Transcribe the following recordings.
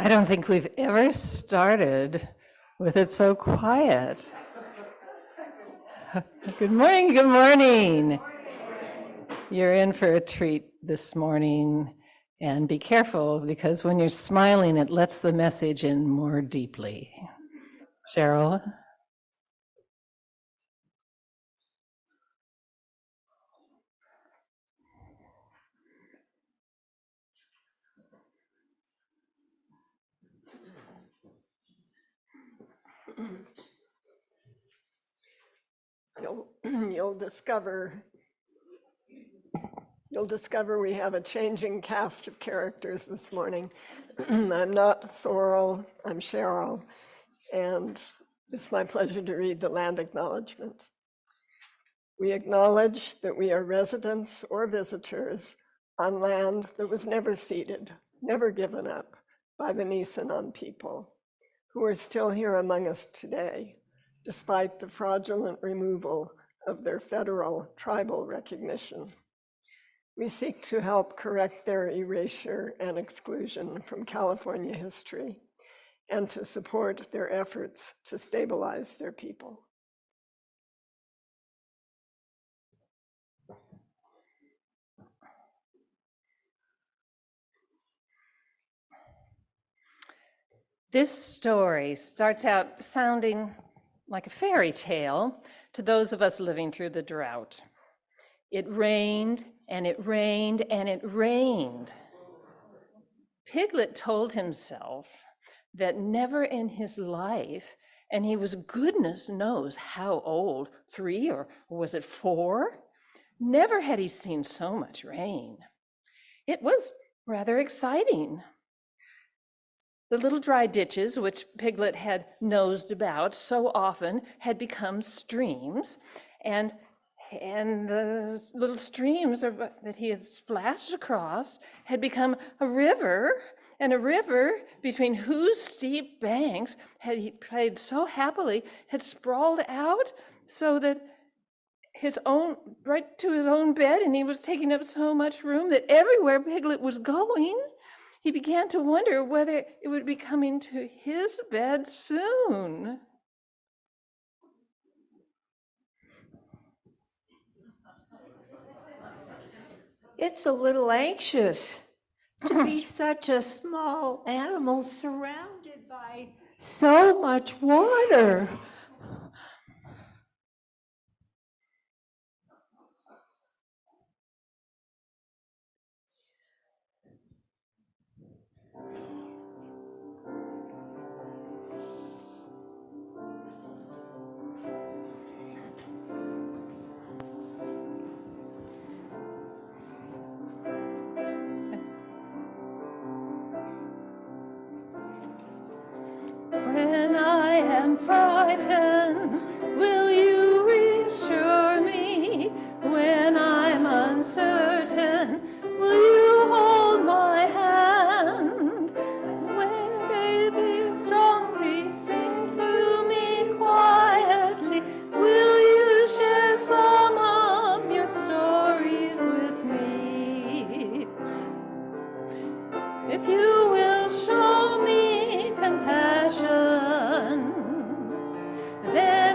I don't think we've ever started with it so quiet. Good morning, good morning. You're in for a treat this morning, and be careful because when you're smiling, it lets the message in more deeply. Cheryl? You'll discover we have a changing cast of characters this morning. I'm not Sorrel, I'm Cheryl, and it's my pleasure to read the land acknowledgement. We acknowledge that we are residents or visitors on land that was never ceded, never given up by the Nisenan people, who are still here among us today, despite the fraudulent removal of their federal tribal recognition. We seek to help correct their erasure and exclusion from California history and to support their efforts to stabilize their people. This story starts out sounding like a fairy tale to those of us living through the drought. It rained and it rained and it rained. Piglet told himself that never in his life, and he was goodness knows how old, 3 or was it 4? Never had he seen so much rain. It was rather exciting. The little dry ditches, which Piglet had nosed about so often, had become streams, and the little streams that he had splashed across had become a river, and a river between whose steep banks he played so happily had sprawled out so that right to his own bed, and he was taking up so much room that everywhere Piglet was going, he began to wonder whether it would be coming to his bed soon. It's a little anxious to be such a small animal surrounded by so much water. When I am frightened, will you reassure me? When I'm uncertain, will you hold my hand? When they be strongly sing to me quietly, will you share some of your stories with me? If you will show me compassion, then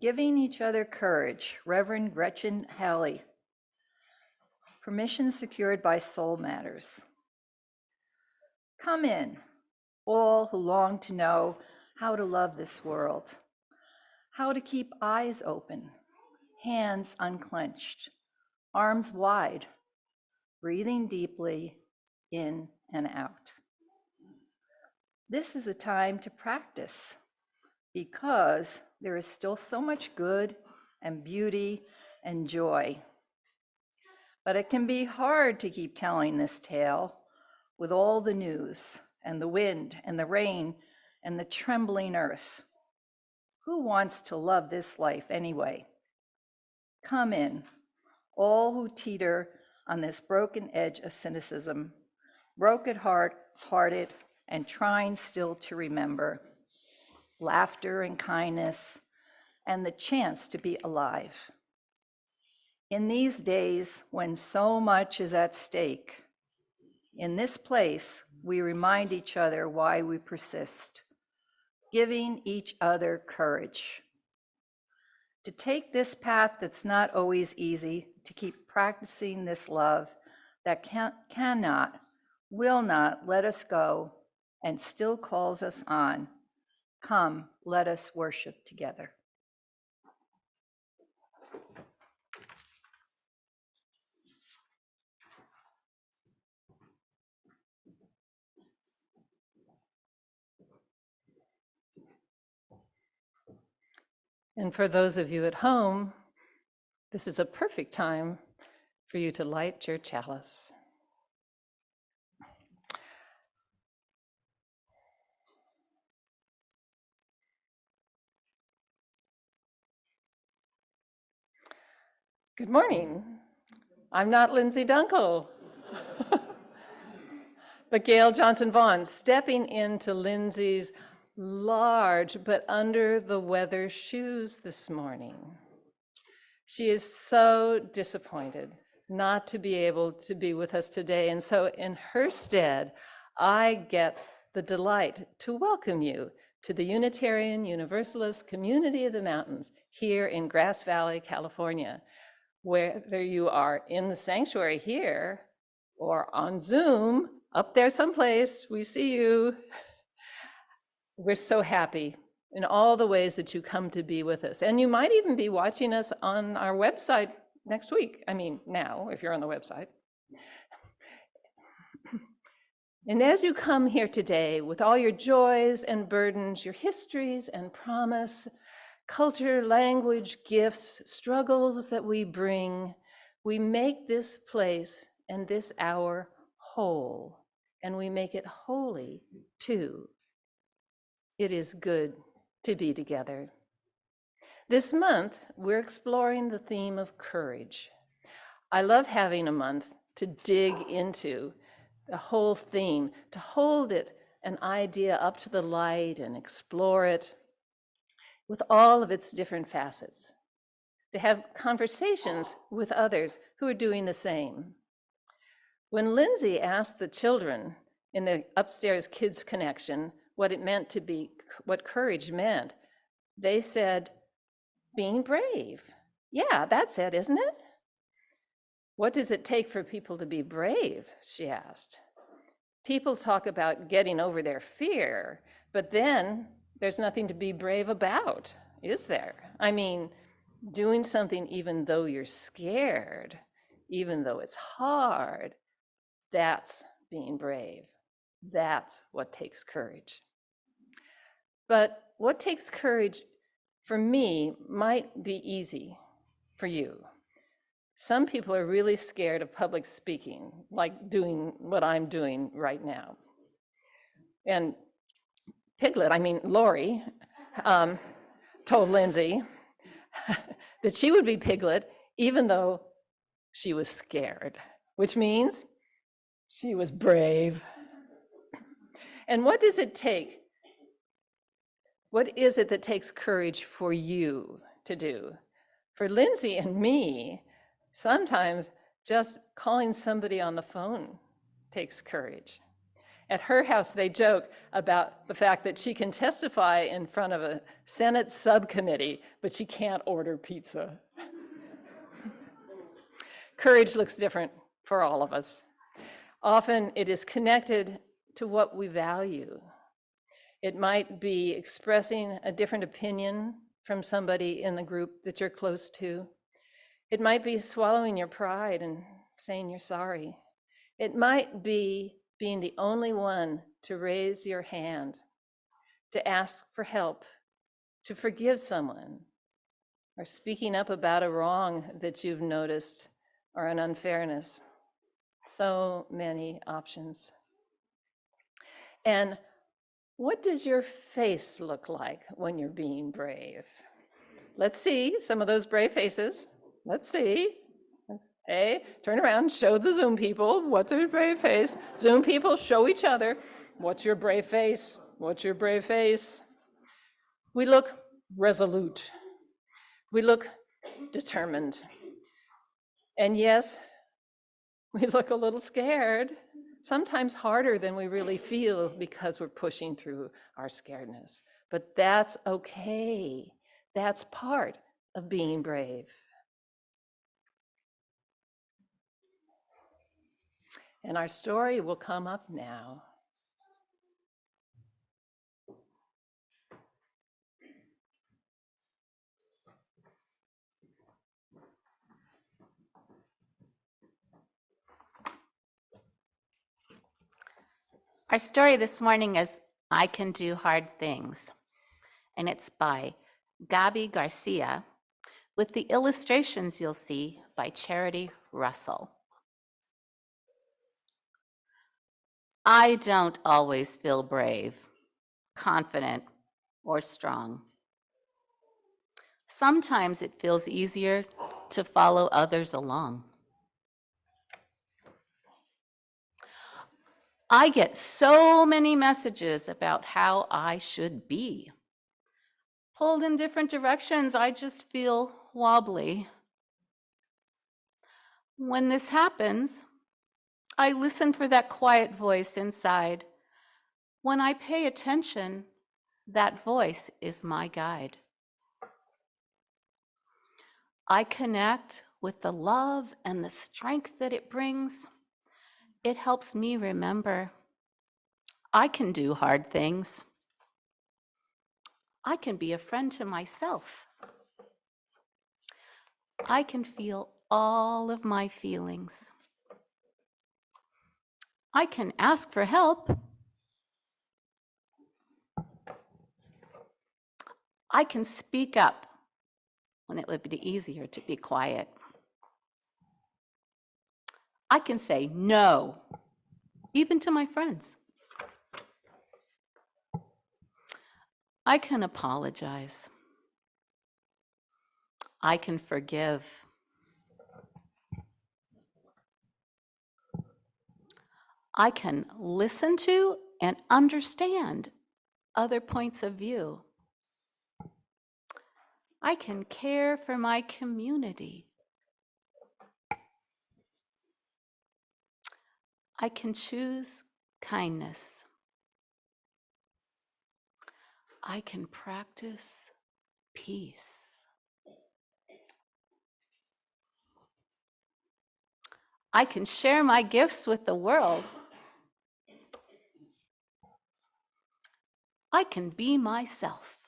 Giving each other courage, Reverend Gretchen Halley. Permission secured by Soul Matters. Come in, all who long to know how to love this world, how to keep eyes open, hands unclenched, arms wide, breathing deeply in and out. This is a time to practice because there is still so much good and beauty and joy. But it can be hard to keep telling this tale with all the news and the wind and the rain and the trembling earth. Who wants to love this life anyway? Come in, all who teeter on this broken edge of cynicism, broken-hearted and trying still to remember, laughter and kindness, and the chance to be alive. In these days when so much is at stake, in this place, we remind each other why we persist, giving each other courage. To take this path that's not always easy, to keep practicing this love that cannot, will not let us go and still calls us on. Come, let us worship together. And for those of you at home, this is a perfect time for you to light your chalice. Good morning. I'm not Lindsay Dunkel, but Gail Johnson-Vaughan, stepping into Lindsay's large but under the weather shoes this morning. She is so disappointed not to be able to be with us today, and so in her stead, I get the delight to welcome you to the Unitarian Universalist Community of the Mountains here in Grass Valley, California. Whether you are in the sanctuary here or on Zoom, up there someplace, we see you. We're so happy in all the ways that you come to be with us. And you might even be watching us on our website next week. I mean, now, if you're on the website. And as you come here today with all your joys and burdens, your histories and promise, culture, language, gifts, struggles that we bring, we make this place and this hour whole, and we make it holy too. It is good to be together. This month, we're exploring the theme of courage. I love having a month to dig into the whole theme, to hold it, an idea up to the light and explore it with all of its different facets, to have conversations with others who are doing the same. When Lindsay asked the children in the upstairs kids connection what it meant to be, what courage meant, they said, being brave. Yeah, that's it, isn't it? What does it take for people to be brave, she asked. People talk about getting over their fear, but then there's nothing to be brave about, is there? I mean, doing something even though you're scared, even though it's hard, that's being brave. That's what takes courage. But what takes courage for me might be easy for you. Some people are really scared of public speaking, like doing what I'm doing right now. And Lori, told Lindsay that she would be Piglet even though she was scared, which means she was brave. And what does it take? What is it that takes courage for you to do? For Lindsay and me, sometimes just calling somebody on the phone takes courage. At her house, they joke about the fact that she can testify in front of a Senate subcommittee, but she can't order pizza. Courage looks different for all of us. Often it is connected to what we value. It might be expressing a different opinion from somebody in the group that you're close to. It might be swallowing your pride and saying you're sorry. It might be being the only one to raise your hand, to ask for help, to forgive someone, or speaking up about a wrong that you've noticed or an unfairness. So many options. And what does your face look like when you're being brave? Let's see some of those brave faces. Let's see. Hey, turn around, show the Zoom people what's your brave face. Zoom people, show each other. What's your brave face? What's your brave face? We look resolute. We look determined. And yes, we look a little scared, sometimes harder than we really feel because we're pushing through our scaredness. But that's okay. That's part of being brave. And our story will come up now. Our story this morning is I Can Do Hard Things, and it's by Gabi Garcia, with the illustrations you'll see by Charity Russell. I don't always feel brave, confident, or strong. Sometimes it feels easier to follow others along. I get so many messages about how I should be. Pulled in different directions, I just feel wobbly. When this happens, I listen for that quiet voice inside. When I pay attention, that voice is my guide. I connect with the love and the strength that it brings. It helps me remember I can do hard things. I can be a friend to myself. I can feel all of my feelings. I can ask for help. I can speak up when it would be easier to be quiet. I can say no, even to my friends. I can apologize. I can forgive. I can listen to and understand other points of view. I can care for my community. I can choose kindness. I can practice peace. I can share my gifts with the world. I can be myself.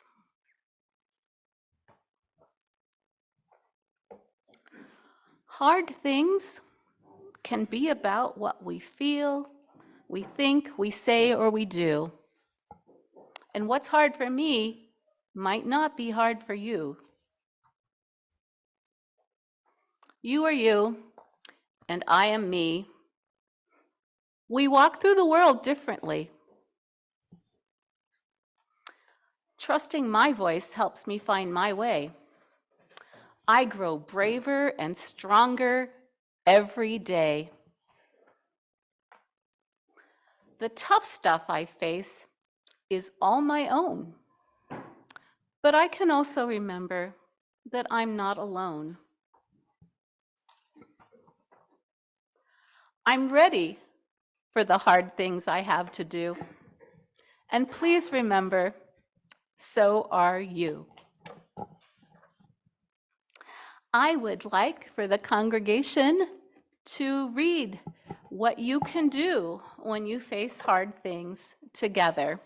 Hard things can be about what we feel, we think, we say, or we do. And what's hard for me might not be hard for you. You are you, and I am me. We walk through the world differently. Trusting my voice helps me find my way. I grow braver and stronger every day. The tough stuff I face is all my own. But I can also remember that I'm not alone. I'm ready for the hard things I have to do. And please remember, so are you. I would like for the congregation to read what you can do when you face hard things together.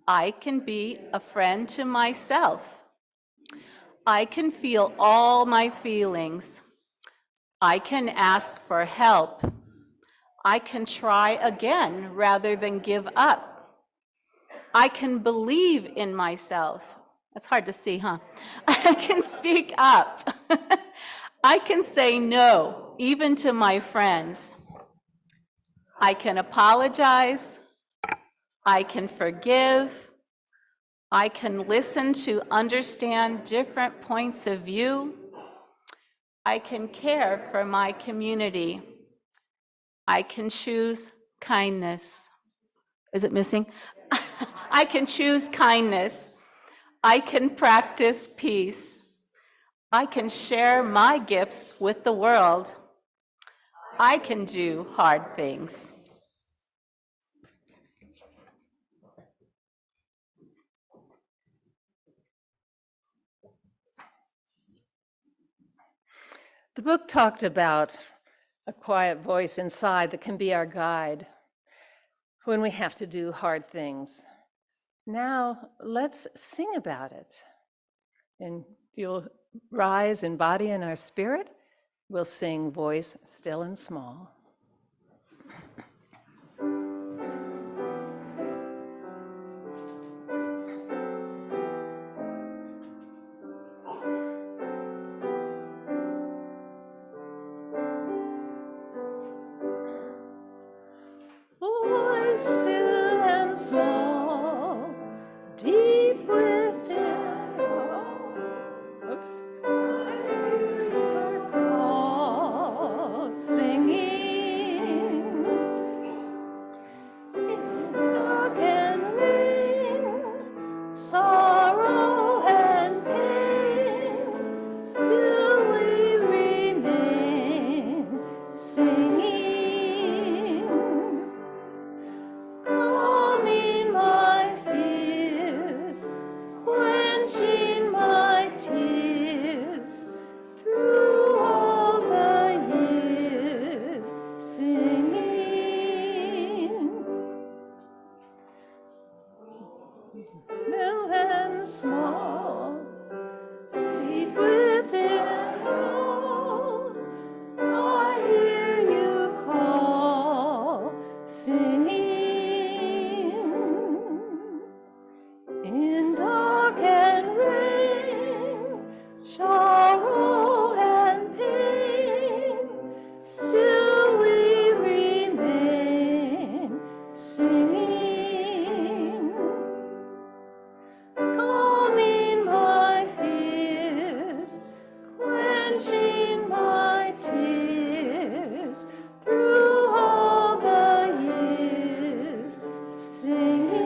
I can be a friend to myself. I can feel all my feelings. I can ask for help. I can try again rather than give up. I can believe in myself. That's hard to see, huh? I can speak up. I can say no, even to my friends. I can apologize. I can forgive. I can listen to understand different points of view. I can care for my community. I can choose kindness. Is it missing? I can choose kindness. I can practice peace. I can share my gifts with the world. I can do hard things. The book talked about a quiet voice inside that can be our guide when we have to do hard things. Now, let's sing about it. And you'll rise in body and our spirit. We'll sing Voice Still and Small. Voice still and small, deep within. Oops. Our call, singing. Dark and rain, sorrow and pain, still we remain singing. Calming my fears, quenching my tears, through all the years, singing. Mill and small, deep within all, I hear you call, singing. In dark and rain, sorrow and pain, still we remain singing. Calming my fears, quenching my tears, through all the years, singing.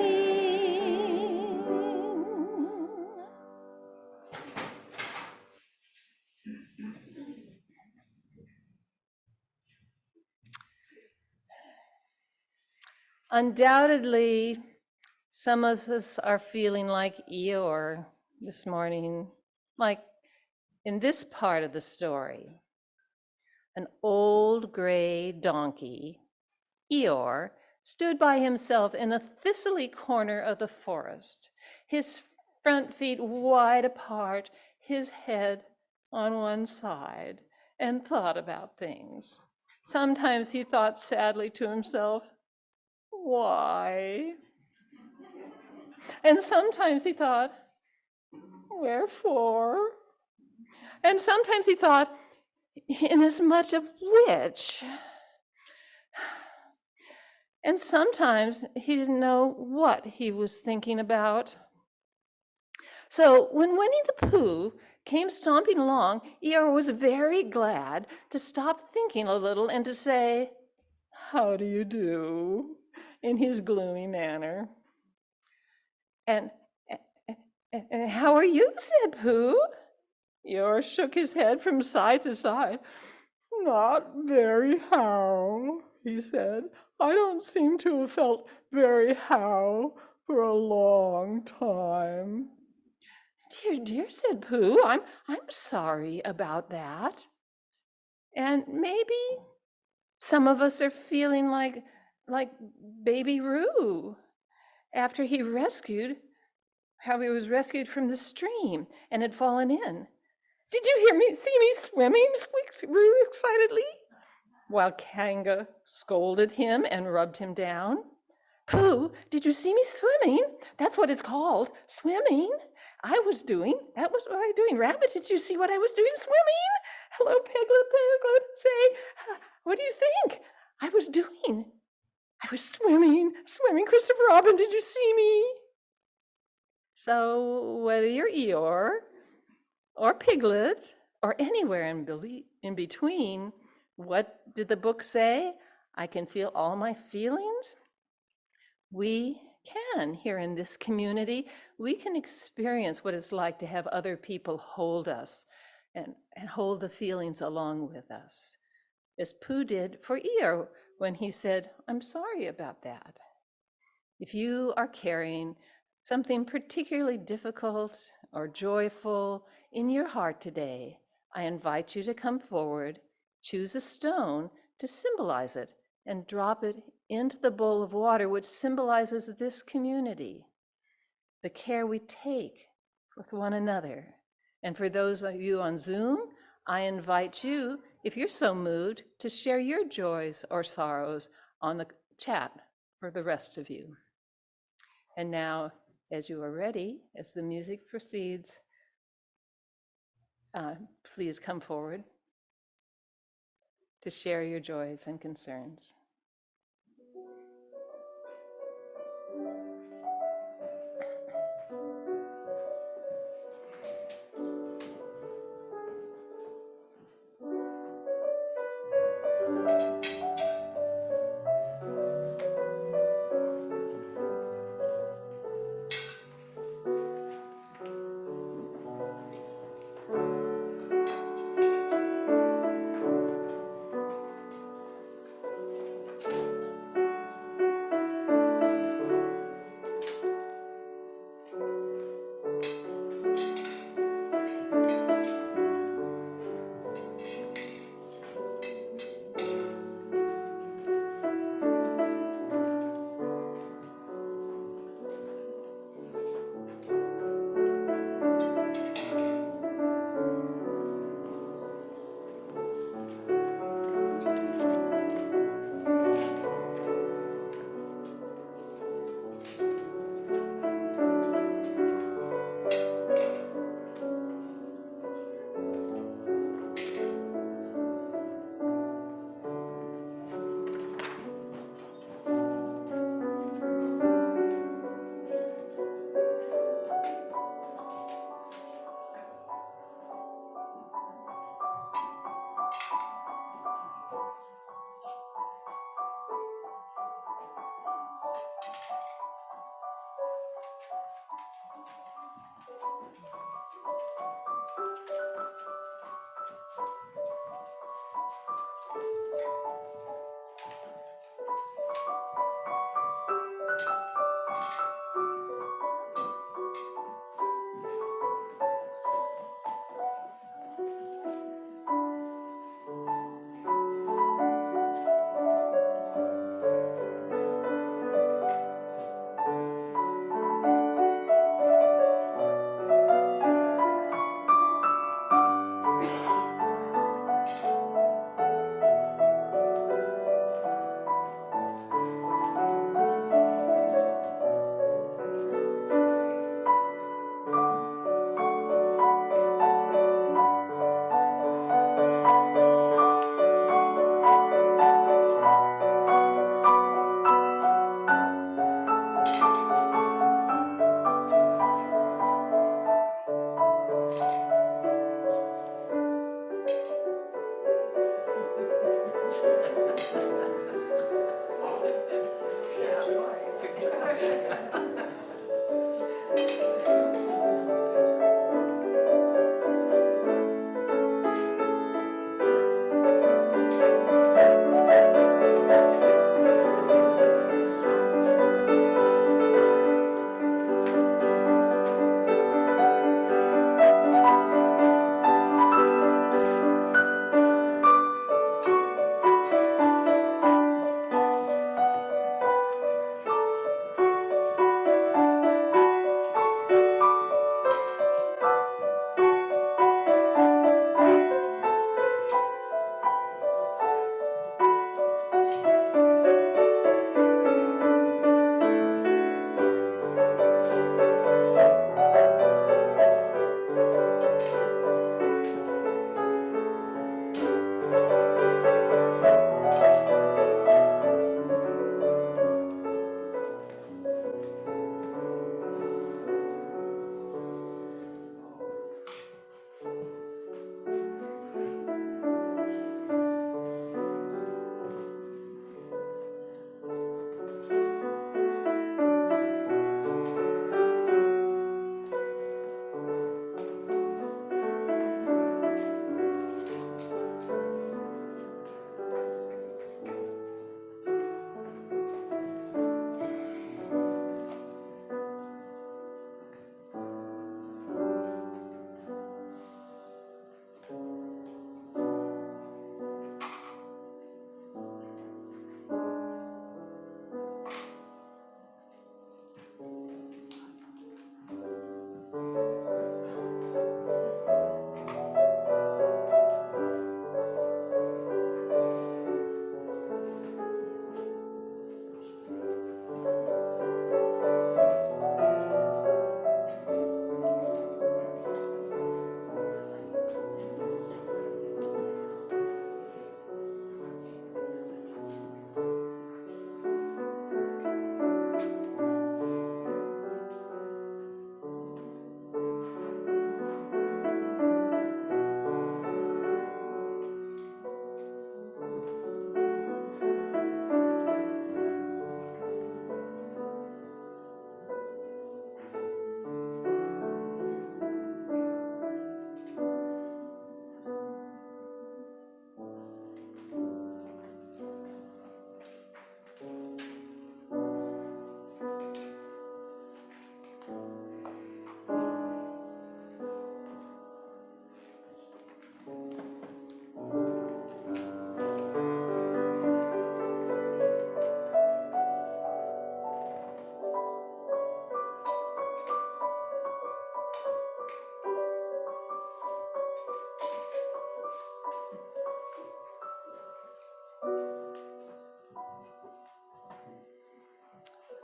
Undoubtedly, some of us are feeling like Eeyore this morning, like in this part of the story. An old gray donkey, Eeyore, stood by himself in a thistly corner of the forest, his front feet wide apart, his head on one side, and thought about things. Sometimes he thought sadly to himself, why? And sometimes he thought, wherefore? And sometimes he thought, inasmuch of which? And sometimes he didn't know what he was thinking about. So when Winnie the Pooh came stomping along, Eeyore was very glad to stop thinking a little and to say, how do you do, in his gloomy manner. And how are you, said Pooh. Eeyore shook his head from side to side. Not very how, he said. I don't seem to have felt very how for a long time. Dear, dear, said Pooh, I'm sorry about that. And maybe some of us are feeling like Baby Roo after he was rescued from the stream and had fallen in. Did you see me swimming? Squeaked Roo excitedly, while Kanga scolded him and rubbed him down. Pooh, did you see me swimming? That's what it's called, swimming. That was what I was doing. Rabbit, did you see what I was doing, swimming? Hello, Piglet, say, what do you think I was doing? I was swimming. Christopher Robin, did you see me? So whether you're Eeyore or Piglet or anywhere in between, what did the book say? I can feel all my feelings. We can, here in this community, we can experience what it's like to have other people hold us and hold the feelings along with us, as Pooh did for Eeyore when he said, I'm sorry about that. If you are carrying something particularly difficult or joyful in your heart today, I invite you to come forward, choose a stone to symbolize it, and drop it into the bowl of water, which symbolizes this community, the care we take with one another. And for those of you on Zoom, I invite you, if you're so moved, to share your joys or sorrows on the chat for the rest of you. And now, as you are ready, as the music proceeds, please come forward to share your joys and concerns.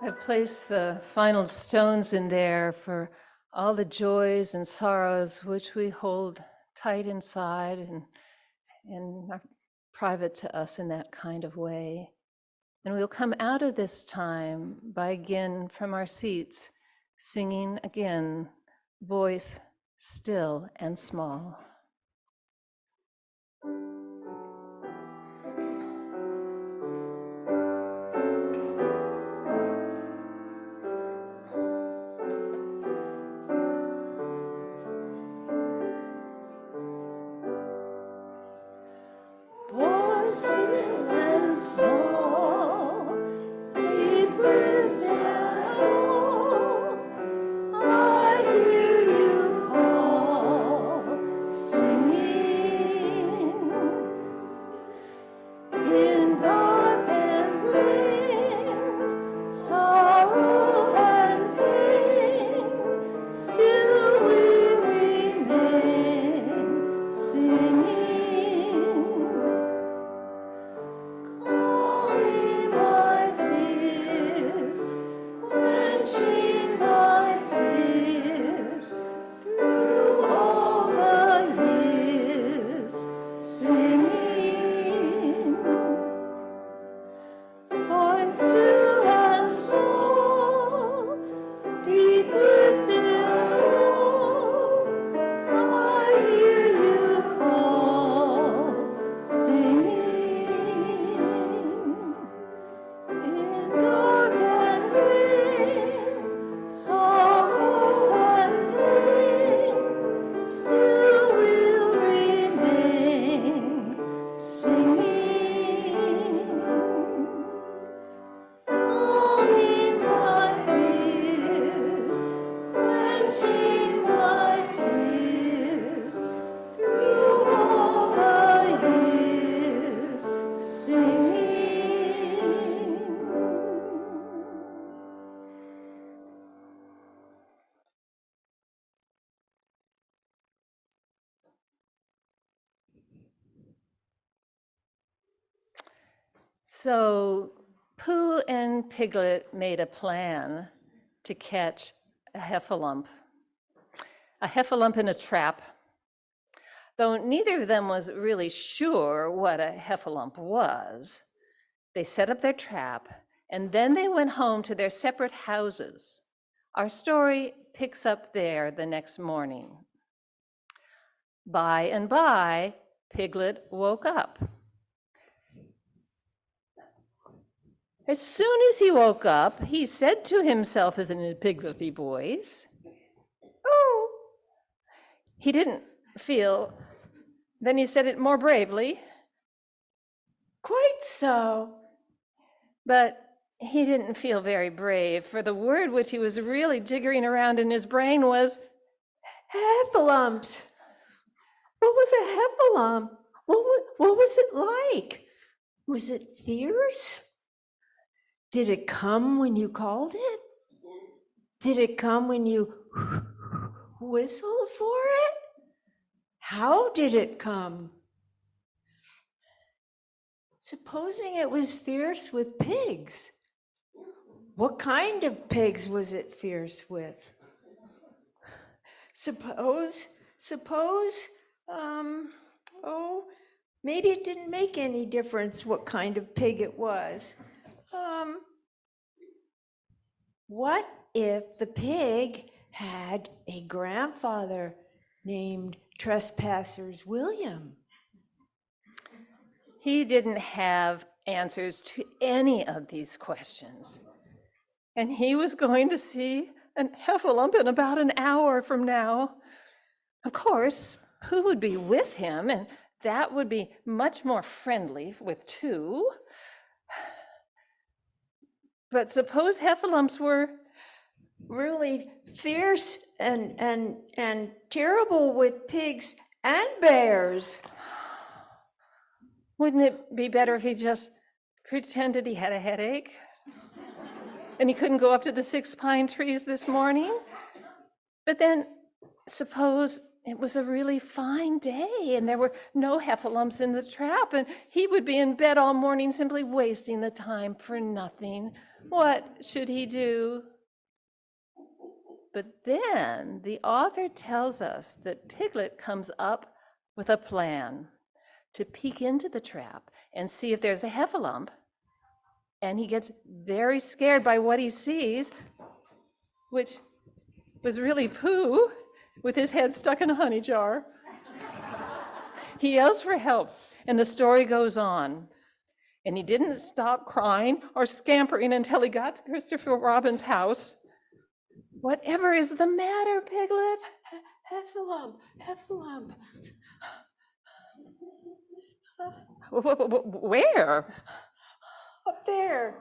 I've placed the final stones in there for all the joys and sorrows which we hold tight inside and are private to us in that kind of way. And we'll come out of this time by again from our seats, singing again, voice still and small. Voice still and small, deep within all, I hear you call, singing. In dark and rain, sorrow and pain, still we remain, singing. Calming my fears, quenching my tears, through all the years, singing. Voice still and small, deep within all, I hear you call, singing. In dark and rain, sorrow and pain, still will remain, singing. Calming my fears, quenching my tears, through all the years, singing. So Pooh and Piglet made a plan to catch a heffalump in a trap. Though neither of them was really sure what a heffalump was, they set up their trap and then they went home to their separate houses. Our story picks up there the next morning. By and by, Piglet woke up. As soon as he woke up, he said to himself in a pigletty voice, "Oh!" He didn't feel, then he said it more bravely, Quite so. but he didn't feel very brave, for the word which he was really jiggering around in his brain was, Heffalumps. What was a heffalump? What was it like? Was it fierce? Did it come when you called it? Did it come when you whistled for it? How did it come? Supposing it was fierce with pigs. What kind of pigs was it fierce with? Suppose, maybe it didn't make any difference what kind of pig it was. What if the pig had a grandfather named Trespassers William? he didn't have answers to any of these questions. And he was going to see an heffalump in about an hour from now. Of course, Pooh would be with him, and that would be much more friendly with two. But suppose heffalumps were Really fierce and terrible with pigs and bears. Wouldn't it be better if he just pretended he had a headache? And he couldn't go up to the 6 pine trees this morning? But then suppose it was a really fine day and there were no heffalumps in the trap and he would be in bed all morning simply wasting the time for nothing. What should he do? But then the author tells us that Piglet comes up with a plan to peek into the trap and see if there's a heffalump. And he gets very scared by what he sees, which was really Pooh with his head stuck in a honey jar. He yells for help, and the story goes on. And he didn't stop crying or scampering until he got to Christopher Robin's house. Whatever is the matter, Piglet? Heffalump, heffalump. Where? Up there.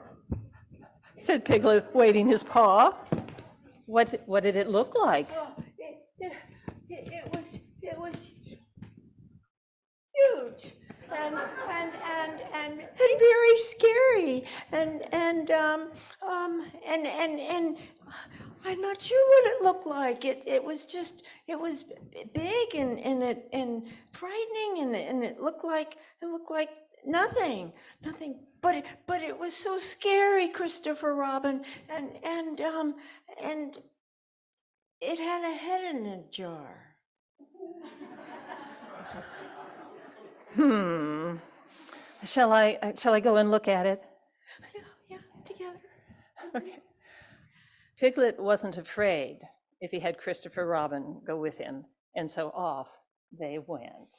Said Piglet, waving his paw. What did it look like? Oh, it was huge and very scary and I'm not sure what it looked like. It was big and frightening and it looked like nothing. But it was so scary, Christopher Robin, and it had a head in a jar. Shall I go and look at it? Yeah, together. Okay. Piglet wasn't afraid if he had Christopher Robin go with him, and so off they went.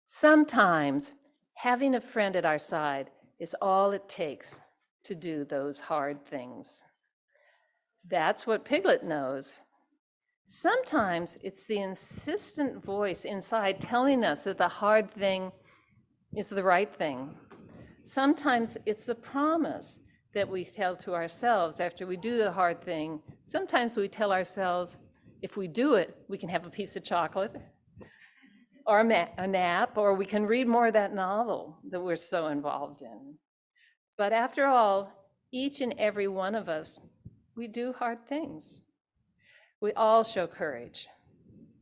Sometimes having a friend at our side is all it takes to do those hard things. That's what Piglet knows. Sometimes it's the insistent voice inside telling us that the hard thing is the right thing. Sometimes it's the promise that we tell to ourselves after we do the hard thing. Sometimes we tell ourselves, if we do it, we can have a piece of chocolate or a nap, or we can read more of that novel that we're so involved in. But after all, each and every one of us, we do hard things. We all show courage.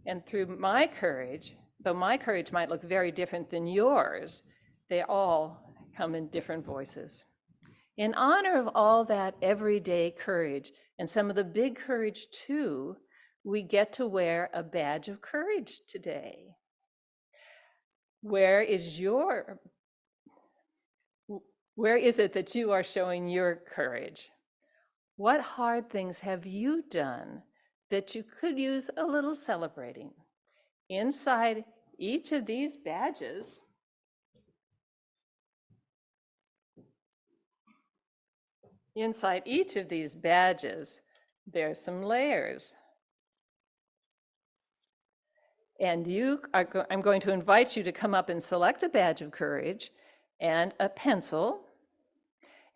And through my courage, though my courage might look very different than yours, they all come in different voices. In honor of all that everyday courage, and some of the big courage too, we get to wear a badge of courage today. Where is it that you are showing your courage? What hard things have you done that you could use a little celebrating? Inside each of these badges, there's some layers. And I'm going to invite you to come up and select a badge of courage and a pencil,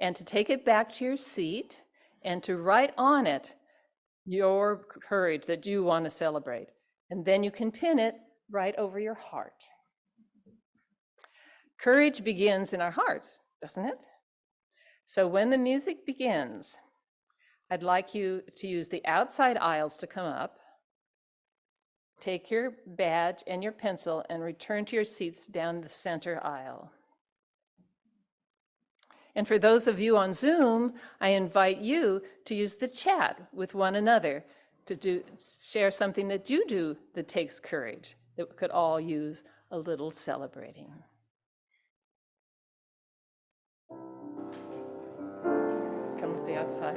and to take it back to your seat and to write on it your courage that you want to celebrate. And then you can pin it right over your heart. Courage begins in our hearts, doesn't it? So when the music begins, I'd like you to use the outside aisles to come up. Take your badge and your pencil and return to your seats down the center aisle. And for those of you on Zoom, I invite you to use the chat with one another to share something that you do that takes courage, that we could all use a little celebrating. Come to the outside.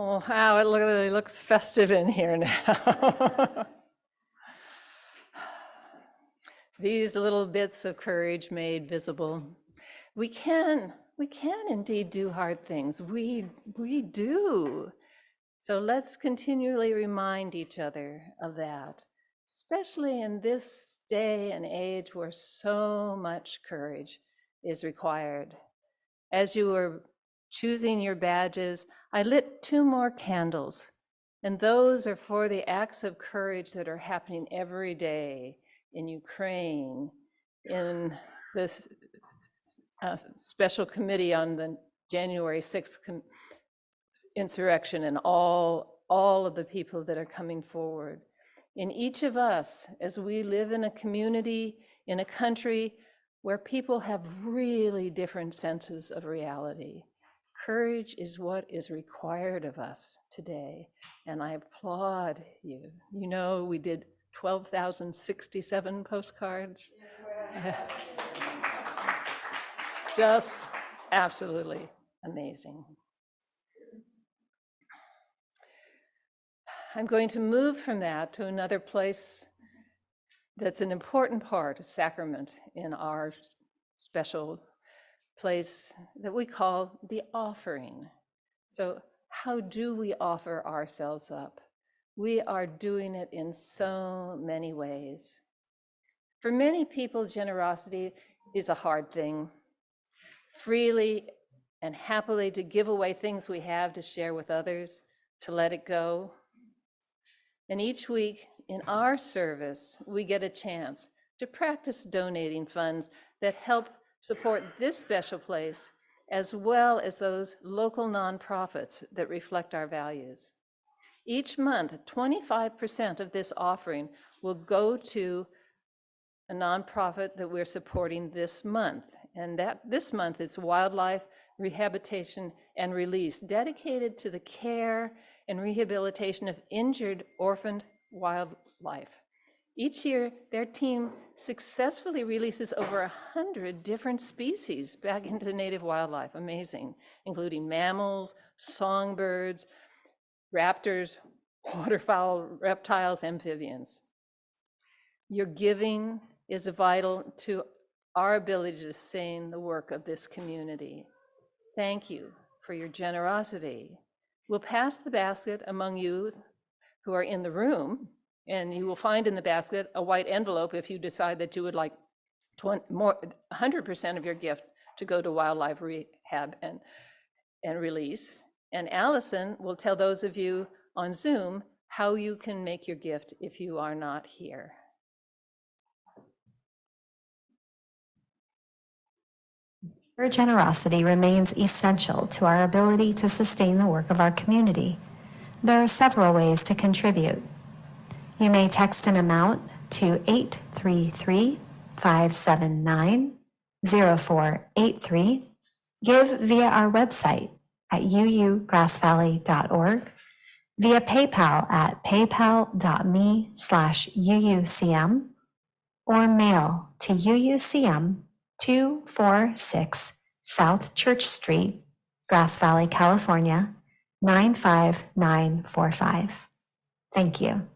Oh, how it really looks festive in here now. These little bits of courage made visible. We can indeed do hard things. We do. So let's continually remind each other of that, especially in this day and age where so much courage is required. As you were choosing your badges, I lit 2 more candles, and those are for the acts of courage that are happening every day in Ukraine, in this special committee on the January 6th insurrection, and all of the people that are coming forward. In each of us, as we live in a community, in a country where people have really different senses of reality, courage is what is required of us today, and I applaud you. You know, we did 12,067 postcards. Just absolutely amazing. I'm going to move from that to another place that's an important part, a sacrament in our special place that we call the offering. So how do we offer ourselves up? We are doing it in so many ways. For many people, generosity is a hard thing. Freely and happily to give away things we have to share with others, to let it go. And each week in our service, we get a chance to practice donating funds that help support this special place, as well as those local nonprofits that reflect our values. Each month, 25% of this offering will go to a nonprofit that we're supporting this month. And that this month it's Wildlife Rehabilitation and Release, dedicated to the care and rehabilitation of injured, orphaned wildlife. Each year, their team successfully releases over 100 different species back into native wildlife, amazing, including mammals, songbirds, raptors, waterfowl, reptiles, amphibians. Your giving is vital to our ability to sustain the work of this community. Thank you for your generosity. We'll pass the basket among you who are in the room, and you will find in the basket a white envelope if you decide that you would like 100% of your gift to go to wildlife rehab and release. And Allison will tell those of you on Zoom how you can make your gift if you are not here. Your generosity remains essential to our ability to sustain the work of our community. There are several ways to contribute. You may text an amount to 833-579-0483, give via our website at uugrassvalley.org, via PayPal at paypal.me/UUCM, or mail to UUCM 246 South Church Street, Grass Valley, California, 95945. Thank you.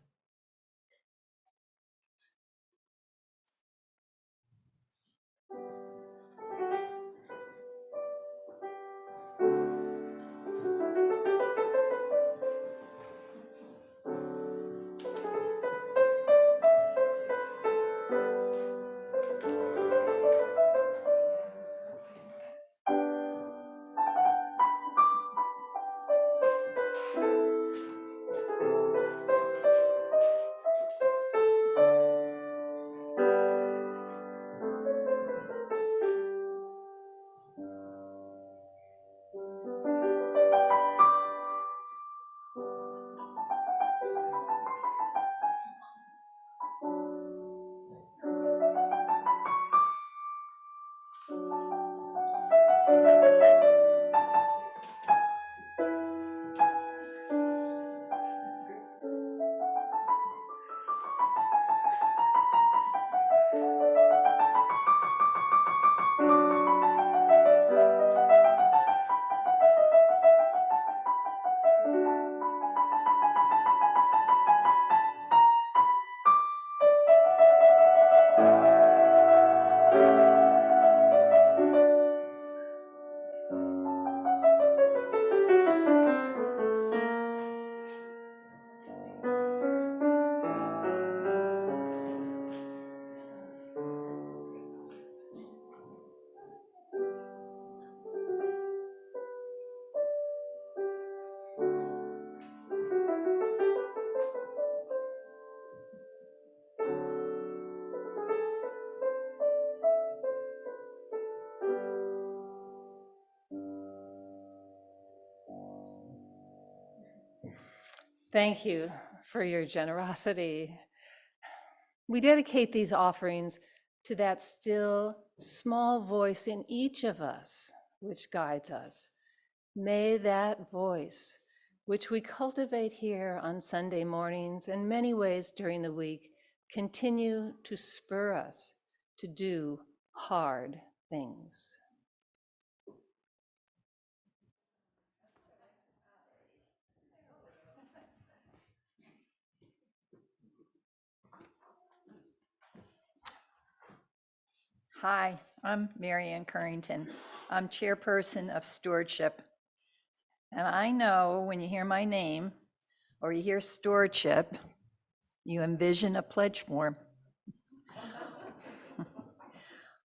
Thank you for your generosity. We dedicate these offerings to that still small voice in each of us which guides us. May that voice, which we cultivate here on Sunday mornings and many ways during the week, continue to spur us to do hard things. Hi, I'm Mary Ann Currington. I'm chairperson of stewardship. And I know when you hear my name or you hear stewardship, you envision a pledge form.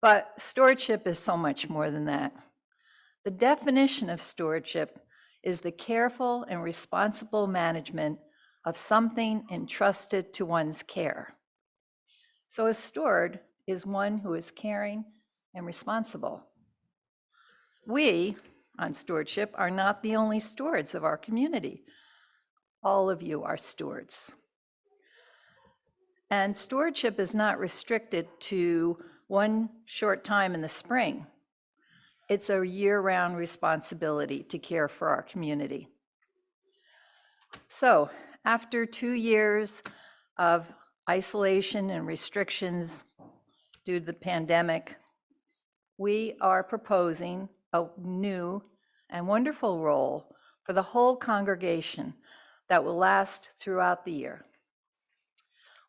But stewardship is so much more than that. The definition of stewardship is the careful and responsible management of something entrusted to one's care. So a steward is one who is caring and responsible. We, on stewardship, are not the only stewards of our community. All of you are stewards. And stewardship is not restricted to one short time in the spring. It's a year-round responsibility to care for our community. So, after 2 years of isolation and restrictions due to the pandemic, we are proposing a new and wonderful role for the whole congregation that will last throughout the year.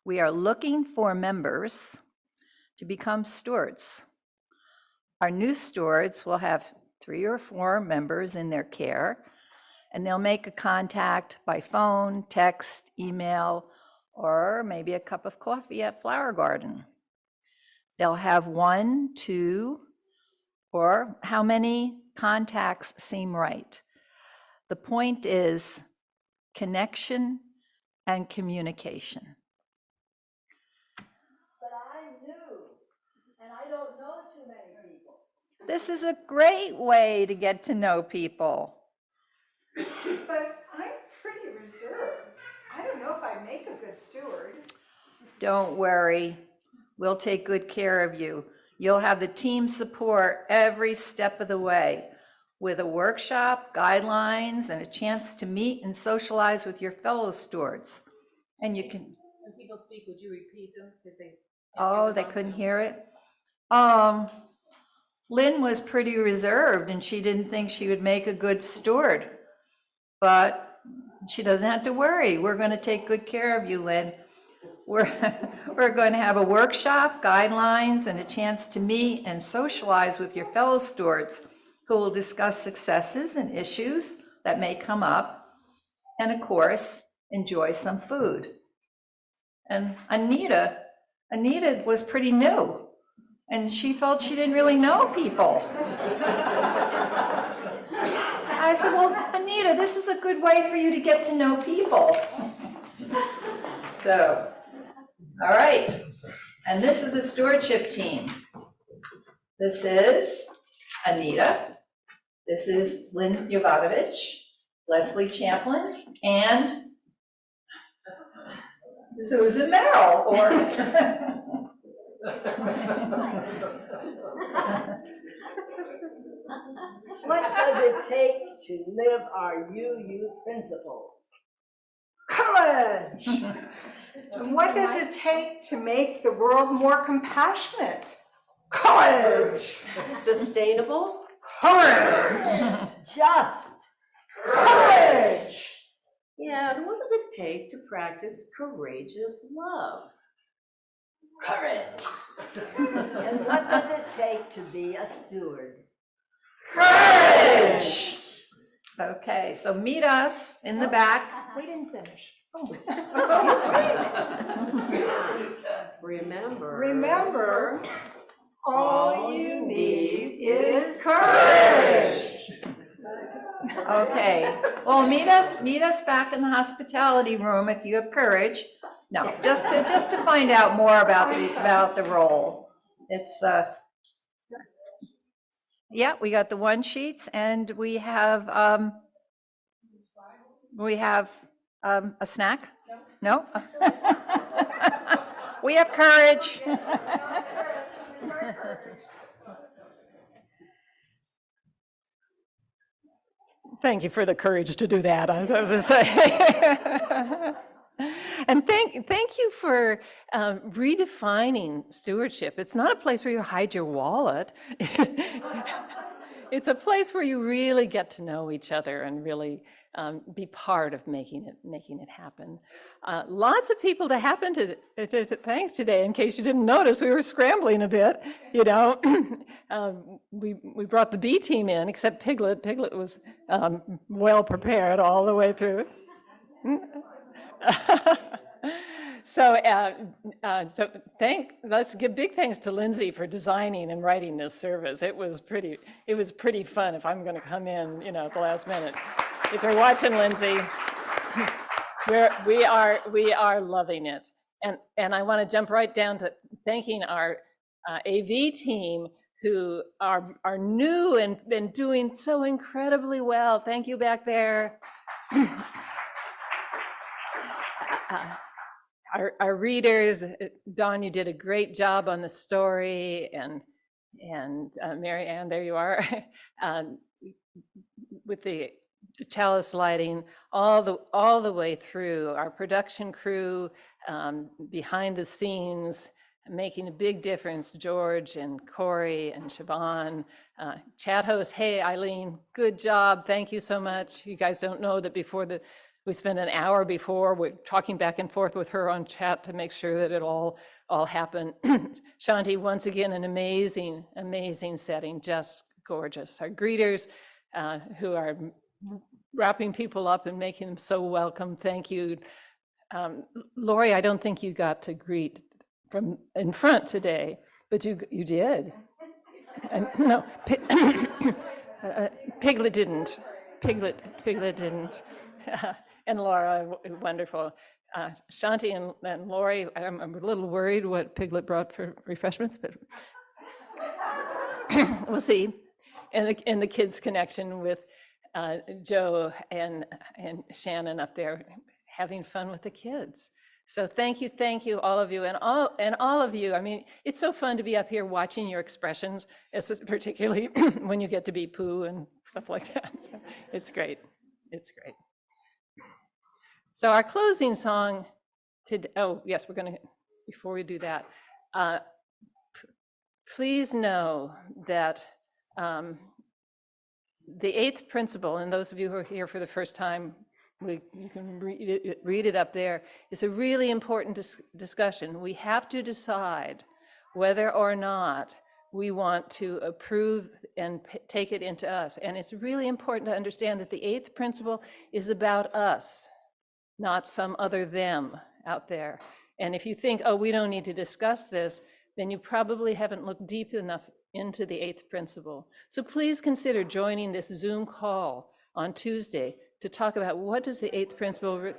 We are looking for members to become stewards. Our new stewards will have 3 or 4 members in their care, and they'll make a contact by phone, text, email, or maybe a cup of coffee at Flower Garden. They'll have 1, 2, or how many contacts seem right. The point is connection and communication. But I'm new, and I don't know too many people. This is a great way to get to know people. But I'm pretty reserved. I don't know if I make a good steward. Don't worry, we'll take good care of you. You'll have the team support every step of the way with a workshop, guidelines, and a chance to meet and socialize with your fellow stewards. And you can. When people speak, would you repeat them? Because They couldn't hear it. Lynn was pretty reserved and she didn't think she would make a good steward. But she doesn't have to worry. We're going to take good care of you, Lynn. We're going to have a workshop, guidelines, and a chance to meet and socialize with your fellow stewards who will discuss successes and issues that may come up, and of course, enjoy some food. And Anita was pretty new, and she felt she didn't really know people. I said, well, Anita, this is a good way for you to get to know people. So, all right, and this is the stewardship team. This is Anita, this is Lynn Jovanovic, Leslie Champlin, and Susan Merrill, or What does it take to live our UU principles? Courage! And what does it take to make the world more compassionate? Courage! sustainable, Courage! Just. Courage! yeah, and what does it take to practice courageous love? Courage! And what does it take to be a steward? Courage! okay, so meet us in the back. We didn't finish. Remember, all you need is courage. Okay, well, meet us back in the hospitality room if you have courage. No, just to find out more about the role. It's yeah, we got the one sheets, and we have A snack? No? We have courage. Thank you for the courage to do that, I was going to say. And thank you for redefining stewardship. It's not a place where you hide your wallet. It's a place where you really get to know each other and really be part of making it happen. Lots of people to thanks today. In case you didn't notice, we were scrambling a bit. You know, we brought the B team in, except Piglet. Piglet was well prepared all the way through. So let's give big thanks to Lindsay for designing and writing this service. It was pretty fun. If I'm going to come in, you know, at the last minute. If you're watching, Lindsay, we are loving it. And I want to jump right down to thanking our AV team, who are new and been doing so incredibly well. Thank you back there. Our readers, Dawn, you did a great job on the story, and Mary Ann, there you are, with the chalice lighting all the way through. Our production crew behind the scenes, making a big difference. George and Corey and Siobhan, chat host. Hey, Eileen, good job. Thank you so much. You guys don't know that we spent an hour before we're talking back and forth with her on chat to make sure that it all happened. Shanti, once again, an amazing setting, just gorgeous. Our greeters who are wrapping people up and making them so welcome. Thank you. Lori, I don't think you got to greet from in front today, but you did. And, no, Piglet didn't. Piglet didn't. And Laura, wonderful. Shanti and Lori, I'm a little worried what Piglet brought for refreshments, but we'll see. And the kids' connection with Joe and Shannon up there having fun with the kids. So thank you, all of you, and all of you. I mean, it's so fun to be up here watching your expressions, particularly when you get to be Pooh and stuff like that. So it's great. It's great. So our closing song today, oh yes, we're going to, before we do that, please know that the eighth principle, and those of you who are here for the first time, you can read it up there, is a really important discussion. We have to decide whether or not we want to approve and take it into us. And it's really important to understand that the eighth principle is about us, not some other them out there. And if you think, oh, we don't need to discuss this, then you probably haven't looked deep enough into the eighth principle. So please consider joining this Zoom call on Tuesday to talk about what does the eighth principle,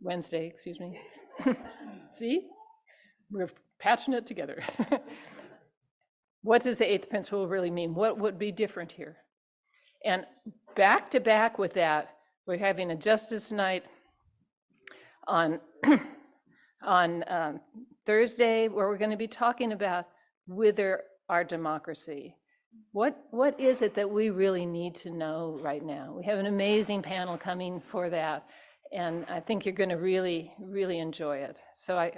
Wednesday, excuse me. See, we're patching it together. What does the eighth principle really mean? What would be different here? And back to back with that, we're having a justice night on Thursday, where we're going to be talking about wither our democracy. What is it that we really need to know right now? We have an amazing panel coming for that, and I think you're going to really enjoy it. So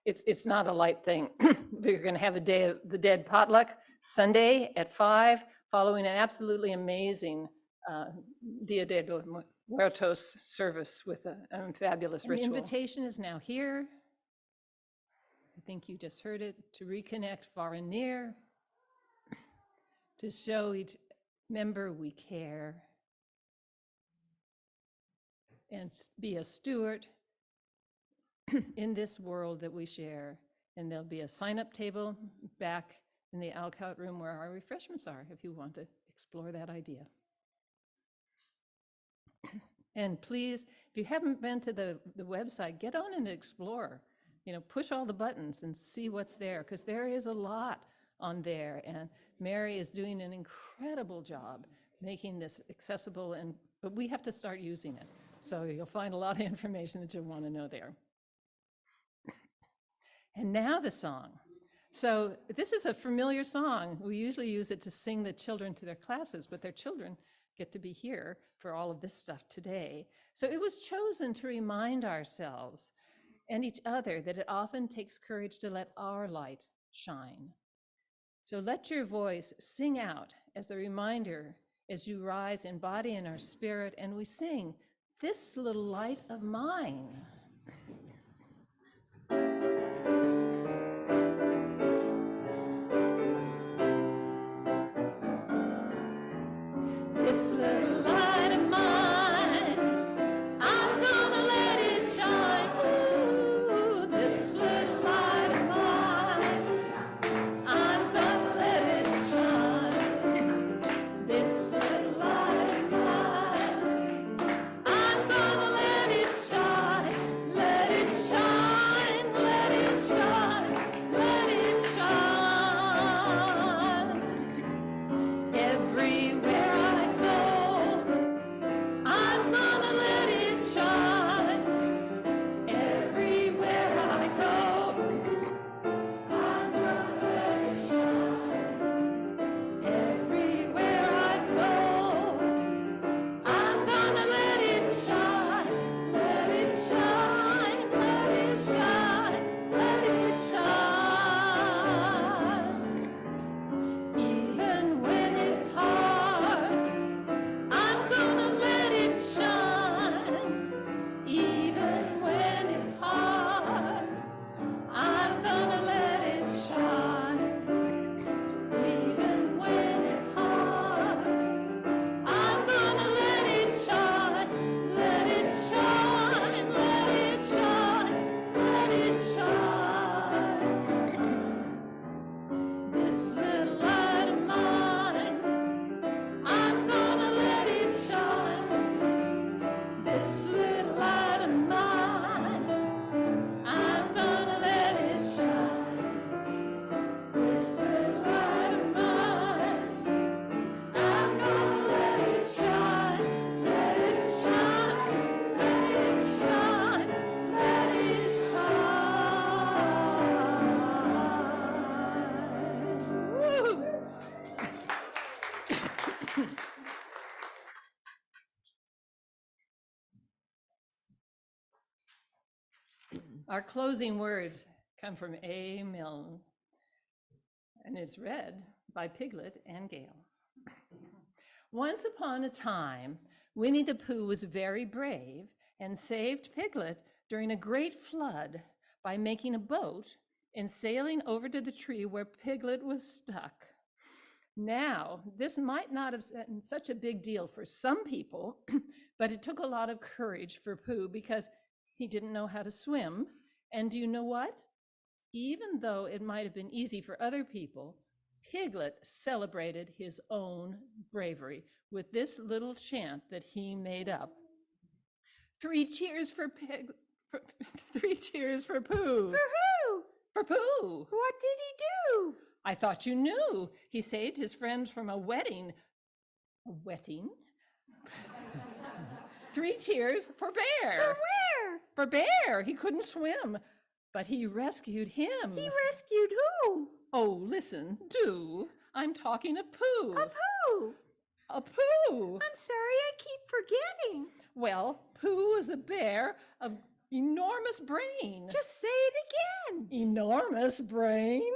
it's not a light thing. We're going to have a Day of the Dead potluck Sunday at 5, following an absolutely amazing Dia de los Muertos service with a fabulous ritual. The invitation is now here. I think you just heard it, to reconnect far and near, to show each member we care, and be a steward in this world that we share. And there'll be a sign-up table back in the Alcout room where our refreshments are, if you want to explore that idea. And please, if you haven't been to the website, get on and explore. You know, push all the buttons and see what's there, because there is a lot on there. And Mary is doing an incredible job making this accessible, but we have to start using it. So you'll find a lot of information that you'll want to know there. And now the song. So this is a familiar song. We usually use it to sing the children to their classes, but their children get to be here for all of this stuff today. So it was chosen to remind ourselves and each other that it often takes courage to let our light shine. So let your voice sing out as a reminder as you rise in body and our spirit, and we sing, "This little light of mine." This little light of mine, I'm gonna let it shine. Ooh, this little light of mine, I'm gonna let it shine. This little light of mine, I'm gonna let it shine. Let it shine, let it shine, let it shine. Everywhere I go, I'm gonna let it shine. Everywhere I go, I'm gonna let it shine. Everywhere I go, I'm gonna let it shine. Let it shine, let it shine, let it shine. Even when it's hard, I'm gonna let it shine. Even when it's hard, I'm gonna let it shine. Even when it's hard, I'm gonna let it shine. Let it shine, let it shine, let it shine. This little light of mine, I'm gonna let it shine. This little light of mine, I'm gonna let it shine. This little light of mine, I'm gonna let it shine. Let it shine, let it shine, let it shine. Woo! Our closing words come from A. Milne, and it's read by Piglet and Gale. Once upon a time, Winnie the Pooh was very brave and saved Piglet during a great flood by making a boat and sailing over to the tree where Piglet was stuck. Now, this might not have been such a big deal for some people, but it took a lot of courage for Pooh because he didn't know how to swim. And do you know what? Even though it might have been easy for other people, Piglet celebrated his own bravery with this little chant that he made up. 3 cheers for Piglet. 3 cheers for Pooh. For who? For Pooh. What did he do? I thought you knew. He saved his friends from a wetting. A wetting? 3 cheers for Bear. For where? For Bear. He couldn't swim, but he rescued him. He rescued who? Oh, listen, do. I'm talking of Pooh. Of who? Of Pooh. I'm sorry, I keep forgetting. Well, Pooh is a bear of enormous brain. Just say it again. Enormous brain?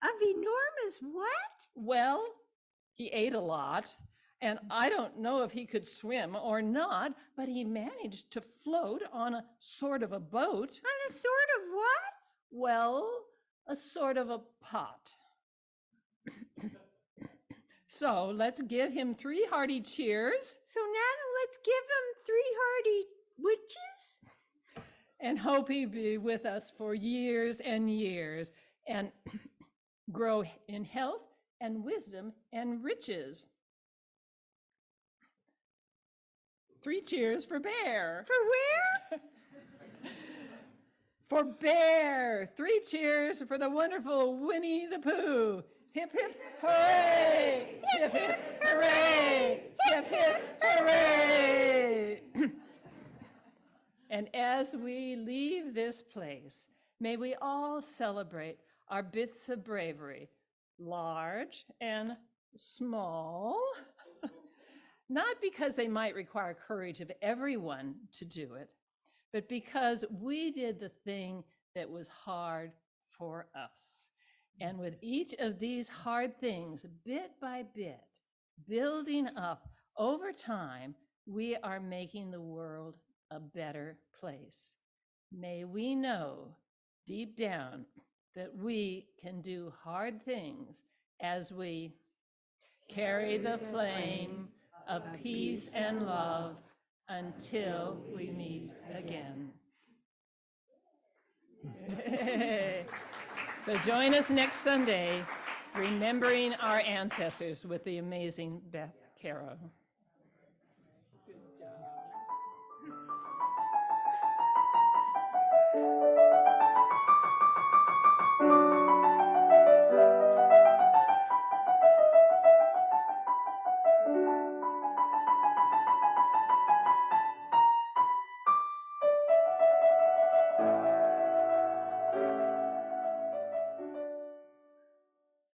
Of enormous what? Well, he ate a lot, and I don't know if he could swim or not, but he managed to float on a sort of a boat. On a sort of what? Well, a sort of a pot. So let's give him 3 hearty cheers So now let's give him 3 hearty witches. and hope he be with us for years and years and grow in health and wisdom and riches. 3 cheers for Bear. For where? For Bear. 3 cheers for the wonderful Winnie the Pooh. Hip, hip, hooray! Hip, hip, hooray! Hip, hip, hooray! And as we leave this place, may we all celebrate our bits of bravery, large and small, not because they might require courage of everyone to do it, but because we did the thing that was hard for us. And with each of these hard things, bit by bit, building up over time, we are making the world a better place. May we know deep down that we can do hard things as we carry the flame of peace and love until we meet again. So join us next Sunday, remembering our ancestors with the amazing Beth Caro.